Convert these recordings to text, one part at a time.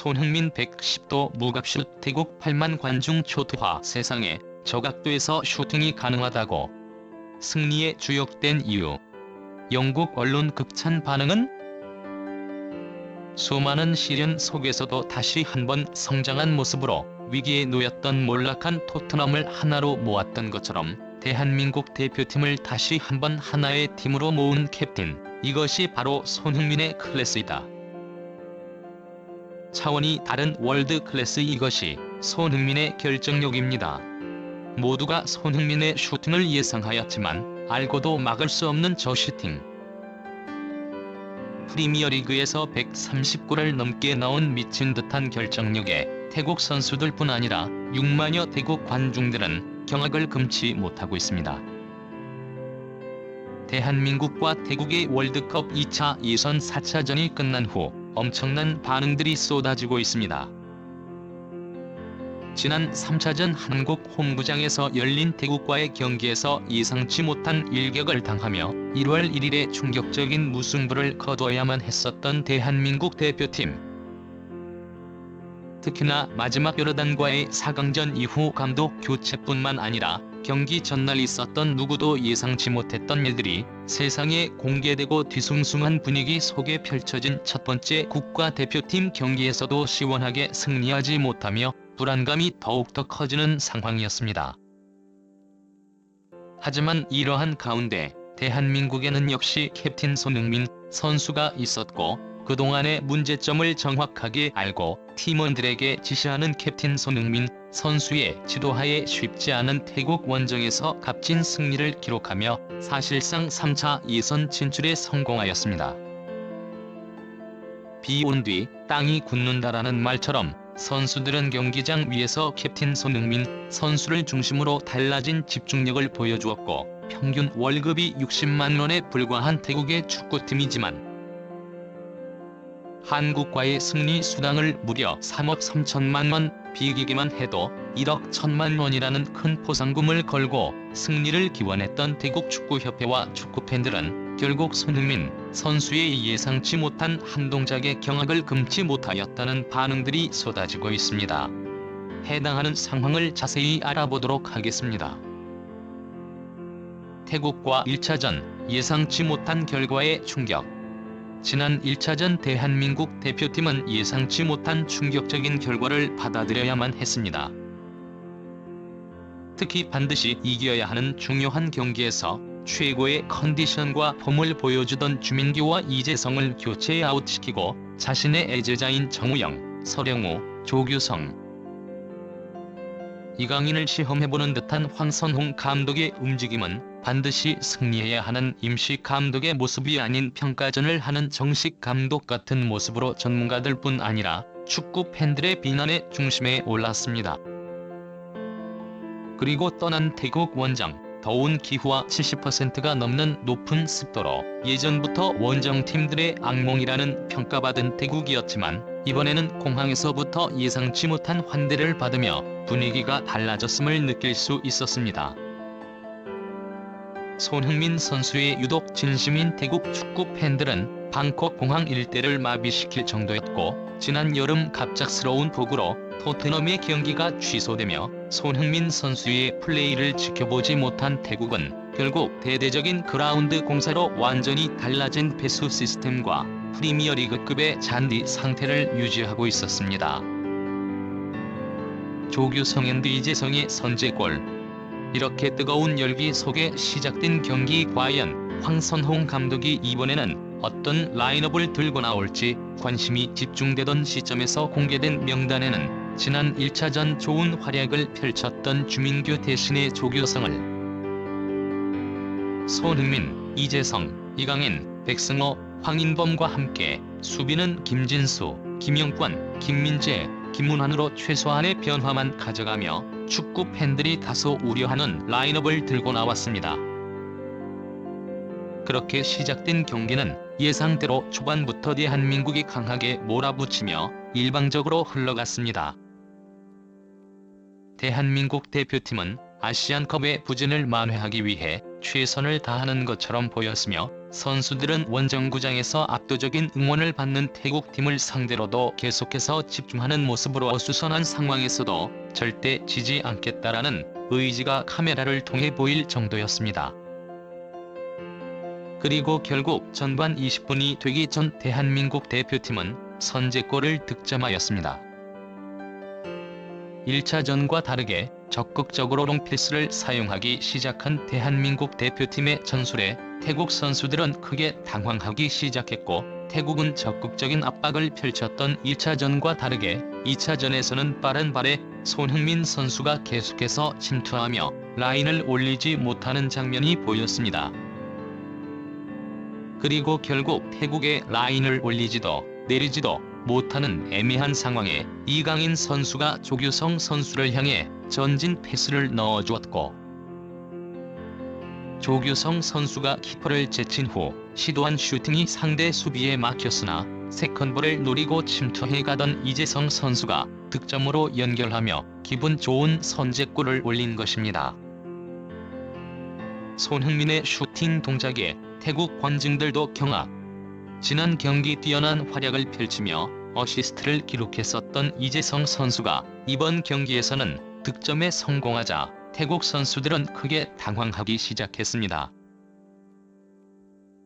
손흥민 110도 무갑슛 태국 8만 관중 초토화 세상에 저 각도에서 슈팅이 가능하다고. 승리에 주역된 이유. 영국 언론 극찬 반응은? 수많은 시련 속에서도 다시 한번 성장한 모습으로 위기에 놓였던 몰락한 토트넘을 하나로 모았던 것처럼 대한민국 대표팀을 다시 한번 하나의 팀으로 모은 캡틴, 이것이 바로 손흥민의 클래스이다. 차원이 다른 월드 클래스, 이것이 손흥민의 결정력입니다. 모두가 손흥민의 슈팅을 예상하였지만 알고도 막을 수 없는 저 슈팅. 프리미어리그에서 130골을 넘게 넣은 미친 듯한 결정력에 태국 선수들뿐 아니라 6만여 태국 관중들은 경악을 금치 못하고 있습니다. 대한민국과 태국의 월드컵 2차 예선 4차전이 끝난 후 엄청난 반응들이 쏟아지고 있습니다. 지난 3차전 한국 홈구장에서 열린 태국과의 경기에서 예상치 못한 일격을 당하며 1월 1일에 충격적인 무승부를 거둬야만 했었던 대한민국 대표팀. 특히나 마지막 요르단과의 4강전 이후 감독 교체뿐만 아니라 경기 전날 있었던 누구도 예상치 못했던 일들이 세상에 공개되고 뒤숭숭한 분위기 속에 펼쳐진 첫 번째 국가대표팀 경기에서도 시원하게 승리하지 못하며 불안감이 더욱더 커지는 상황이었습니다. 하지만 이러한 가운데 대한민국에는 역시 캡틴 손흥민 선수가 있었고, 그동안의 문제점을 정확하게 알고 팀원들에게 지시하는 캡틴 손흥민 선수의 지도하에 쉽지 않은 태국 원정에서 값진 승리를 기록하며 사실상 3차 예선 진출에 성공하였습니다. 비 온 뒤 땅이 굳는다라는 말처럼 선수들은 경기장 위에서 캡틴 손흥민 선수를 중심으로 달라진 집중력을 보여주었고, 평균 월급이 60만 원에 불과한 태국의 축구팀이지만 한국과의 승리 수당을 무려 3억 3천만 원, 비기기만 해도 1억 1천만 원이라는 큰 포상금을 걸고 승리를 기원했던 태국 축구협회와 축구팬들은 결국 손흥민 선수의 예상치 못한 한 동작에 경악을 금치 못하였다는 반응들이 쏟아지고 있습니다. 해당하는 상황을 자세히 알아보도록 하겠습니다. 태국과 1차전, 예상치 못한 결과의 충격. 지난 1차전 대한민국 대표팀은 예상치 못한 충격적인 결과를 받아들여야만 했습니다. 특히 반드시 이겨야 하는 중요한 경기에서 최고의 컨디션과 폼을 보여주던 주민규와 이재성을 교체 아웃시키고 자신의 애제자인 정우영, 서령우, 조규성, 이강인을 시험해보는 듯한 황선홍 감독의 움직임은 반드시 승리해야 하는 임시 감독의 모습이 아닌 평가전을 하는 정식 감독 같은 모습으로 전문가들뿐 아니라 축구 팬들의 비난의 중심에 올랐습니다. 그리고 떠난 태국 원정, 더운 기후와 70%가 넘는 높은 습도로 예전부터 원정팀들의 악몽이라는 평가받은 태국이었지만, 이번에는 공항에서부터 예상치 못한 환대를 받으며 분위기가 달라졌음을 느낄 수 있었습니다. 손흥민 선수의 유독 진심인 태국 축구 팬들은 방콕 공항 일대를 마비시킬 정도였고, 지난 여름 갑작스러운 폭우로 토트넘의 경기가 취소되며 손흥민 선수의 플레이를 지켜보지 못한 태국은 결국 대대적인 그라운드 공사로 완전히 달라진 배수 시스템과 프리미어리그급의 잔디 상태를 유지하고 있었습니다. 조규성 앤 이재성의 선제골. 이렇게 뜨거운 열기 속에 시작된 경기, 과연 황선홍 감독이 이번에는 어떤 라인업을 들고 나올지 관심이 집중되던 시점에서 공개된 명단에는 지난 1차전 좋은 활약을 펼쳤던 주민규 대신에 조규성을, 손흥민, 이재성, 이강인, 백승호, 황인범과 함께 수비는 김진수, 김영권, 김민재, 김문환으로 최소한의 변화만 가져가며 축구 팬들이 다소 우려하는 라인업을 들고 나왔습니다. 그렇게 시작된 경기는 예상대로 초반부터 대한민국이 강하게 몰아붙이며 일방적으로 흘러갔습니다. 대한민국 대표팀은 아시안컵의 부진을 만회하기 위해 최선을 다하는 것처럼 보였으며 선수들은 원정구장에서 압도적인 응원을 받는 태국팀을 상대로도 계속해서 집중하는 모습으로 어수선한 상황에서도 절대 지지 않겠다라는 의지가 카메라를 통해 보일 정도였습니다. 그리고 결국 전반 20분이 되기 전 대한민국 대표팀은 선제골을 득점하였습니다. 1차전과 다르게 적극적으로 롱패스를 사용하기 시작한 대한민국 대표팀의 전술에 태국 선수들은 크게 당황하기 시작했고, 태국은 적극적인 압박을 펼쳤던 1차전과 다르게 2차전에서는 빠른 발에 손흥민 선수가 계속해서 침투하며 라인을 올리지 못하는 장면이 보였습니다. 그리고 결국 태국의 라인을 올리지도 내리지도 못하는 애매한 상황에 이강인 선수가 조규성 선수를 향해 전진 패스를 넣어주었고, 조규성 선수가 키퍼를 제친 후 시도한 슈팅이 상대 수비에 막혔으나 세컨볼을 노리고 침투해가던 이재성 선수가 득점으로 연결하며 기분 좋은 선제골을 올린 것입니다. 손흥민의 슈팅 동작에 태국 관중들도 경악. 지난 경기 뛰어난 활약을 펼치며 어시스트를 기록했었던 이재성 선수가 이번 경기에서는 득점에 성공하자 태국 선수들은 크게 당황하기 시작했습니다.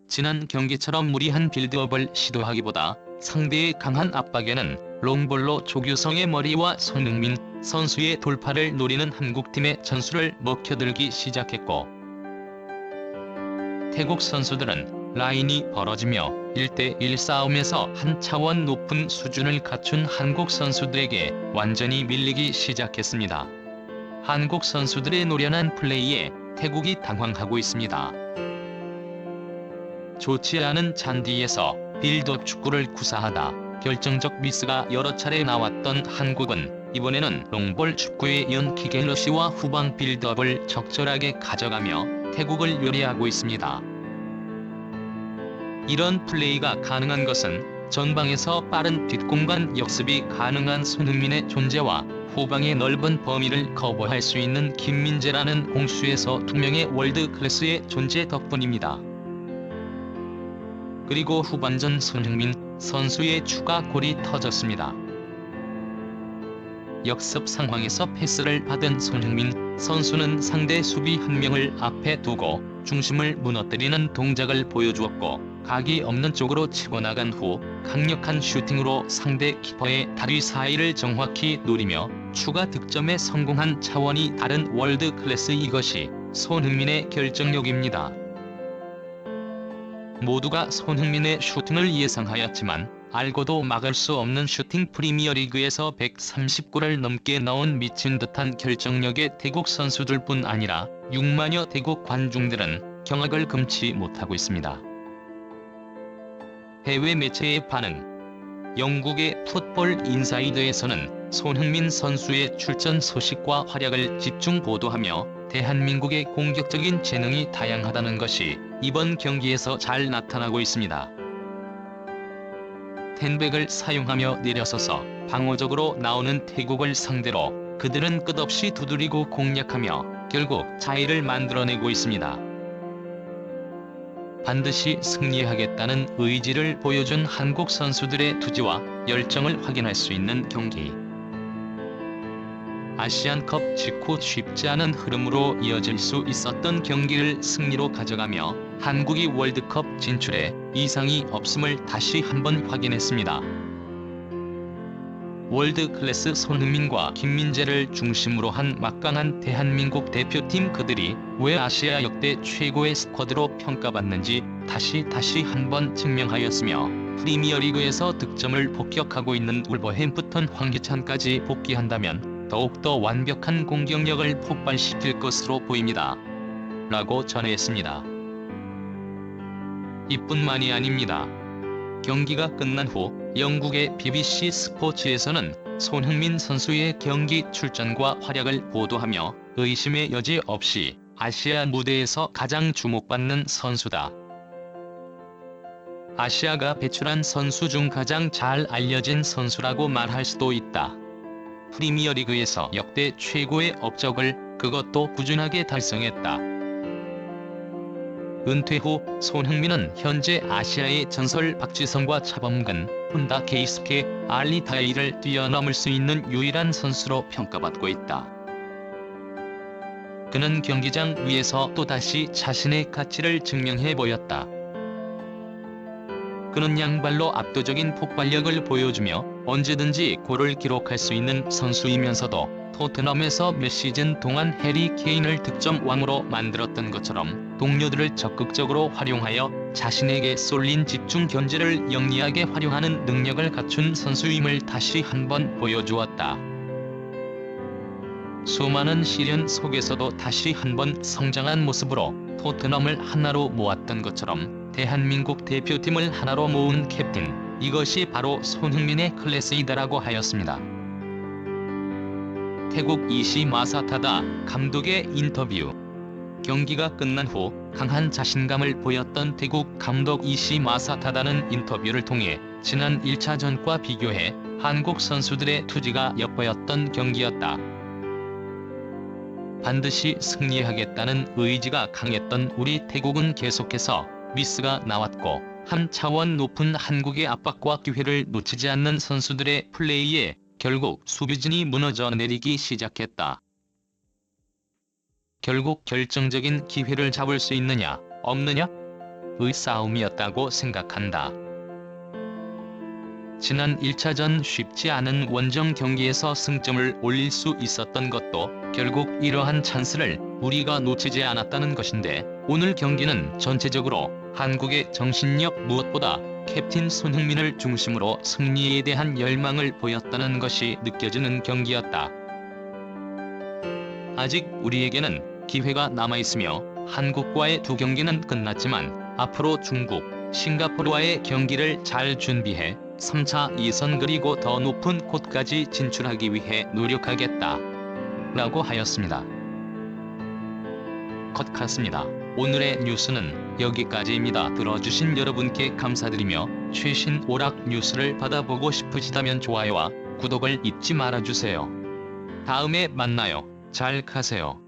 지난 경기처럼 무리한 빌드업을 시도하기보다 상대의 강한 압박에는 롱볼로 조규성의 머리와 손흥민 선수의 돌파를 노리는 한국팀의 전술을 먹혀들기 시작했고, 태국 선수들은 라인이 벌어지며 1대1 싸움에서 한 차원 높은 수준을 갖춘 한국 선수들에게 완전히 밀리기 시작했습니다. 한국 선수들의 노련한 플레이에 태국이 당황하고 있습니다. 좋지 않은 잔디에서 빌드업 축구를 구사하다 결정적 미스가 여러 차례 나왔던 한국은 이번에는 롱볼 축구에 이은 킥앤러시와 후방 빌드업을 적절하게 가져가며 태국을 요리하고 있습니다. 이런 플레이가 가능한 것은 전방에서 빠른 뒷공간 역습이 가능한 손흥민의 존재와 후방의 넓은 범위를 커버할 수 있는 김민재라는 공수에서 두 명의 월드 클래스의 존재 덕분입니다. 그리고 후반전 손흥민 선수의 추가 골이 터졌습니다. 역습 상황에서 패스를 받은 손흥민 선수는 상대 수비 한 명을 앞에 두고 중심을 무너뜨리는 동작을 보여주었고, 각이 없는 쪽으로 치고 나간 후 강력한 슈팅으로 상대 키퍼의 다리 사이를 정확히 노리며 추가 득점에 성공한 차원이 다른 월드 클래스. 이것이 손흥민의 결정력입니다. 모두가 손흥민의 슈팅을 예상하였지만 알고도 막을 수 없는 슈팅. 프리미어리그에서 130골을 넘게 넣은 미친 듯한 결정력의 태국 선수들뿐 아니라 6만여 태국 관중들은 경악을 금치 못하고 있습니다. 해외 매체의 반응. 영국의 풋볼 인사이드에서는 손흥민 선수의 출전 소식과 활약을 집중 보도하며 대한민국의 공격적인 재능이 다양하다는 것이 이번 경기에서 잘 나타나고 있습니다. 텐백을 사용하며 내려서서 방어적으로 나오는 태국을 상대로 그들은 끝없이 두드리고 공략하며 결국 차이를 만들어내고 있습니다. 반드시 승리하겠다는 의지를 보여준 한국 선수들의 투지와 열정을 확인할 수 있는 경기. 아시안컵 직후 쉽지 않은 흐름으로 이어질 수 있었던 경기를 승리로 가져가며 한국이 월드컵 진출에 이상이 없음을 다시 한번 확인했습니다. 월드클래스 손흥민과 김민재를 중심으로 한 막강한 대한민국 대표팀, 그들이 왜 아시아 역대 최고의 스쿼드로 평가받는지 다시 한번 증명하였으며, 프리미어리그에서 득점을 폭격하고 있는 울버햄프턴 황희찬까지 복귀한다면 더욱더 완벽한 공격력을 폭발시킬 것으로 보입니다. 라고 전했습니다. 이뿐만이 아닙니다. 경기가 끝난 후 영국의 BBC 스포츠에서는 손흥민 선수의 경기 출전과 활약을 보도하며 의심의 여지 없이 아시아 무대에서 가장 주목받는 선수다. 아시아가 배출한 선수 중 가장 잘 알려진 선수라고 말할 수도 있다. 프리미어리그에서 역대 최고의 업적을 그것도 꾸준하게 달성했다. 은퇴 후 손흥민은 현재 아시아의 전설 박지성과 차범근, 혼다 케이스케, 알리타이를 뛰어넘을 수 있는 유일한 선수로 평가받고 있다. 그는 경기장 위에서 또다시 자신의 가치를 증명해 보였다. 그는 양발로 압도적인 폭발력을 보여주며 언제든지 골을 기록할 수 있는 선수이면서도 토트넘에서 몇 시즌 동안 해리 케인을 득점왕으로 만들었던 것처럼 동료들을 적극적으로 활용하여 자신에게 쏠린 집중 견제를 영리하게 활용하는 능력을 갖춘 선수임을 다시 한번 보여주었다. 수많은 시련 속에서도 다시 한번 성장한 모습으로 토트넘을 하나로 모았던 것처럼 대한민국 대표팀을 하나로 모은 캡틴, 이것이 바로 손흥민의 클래스이다라고 하였습니다. 태국 이시 마사타다 감독의 인터뷰. 경기가 끝난 후 강한 자신감을 보였던 태국 감독 이시 마사타다는 인터뷰를 통해 지난 1차전과 비교해 한국 선수들의 투지가 엿보였던 경기였다. 반드시 승리하겠다는 의지가 강했던 우리 태국은 계속해서 미스가 나왔고 한 차원 높은 한국의 압박과 기회를 놓치지 않는 선수들의 플레이에 결국 수비진이 무너져 내리기 시작했다. 결국 결정적인 기회를 잡을 수 있느냐, 없느냐의 싸움이었다고 생각한다. 지난 1차전 쉽지 않은 원정 경기에서 승점을 올릴 수 있었던 것도 결국 이러한 찬스를 우리가 놓치지 않았다는 것인데, 오늘 경기는 전체적으로 한국의 정신력, 무엇보다 캡틴 손흥민을 중심으로 승리에 대한 열망을 보였다는 것이 느껴지는 경기였다. 아직 우리에게는 기회가 남아있으며 한국과의 두 경기는 끝났지만 앞으로 중국, 싱가포르와의 경기를 잘 준비해 3차 예선 그리고 더 높은 곳까지 진출하기 위해 노력하겠다 라고 하였습니다. 컷 같습니다. 오늘의 뉴스는 여기까지입니다. 들어주신 여러분께 감사드리며 최신 오락 뉴스를 받아보고 싶으시다면 좋아요와 구독을 잊지 말아주세요. 다음에 만나요. 잘 가세요.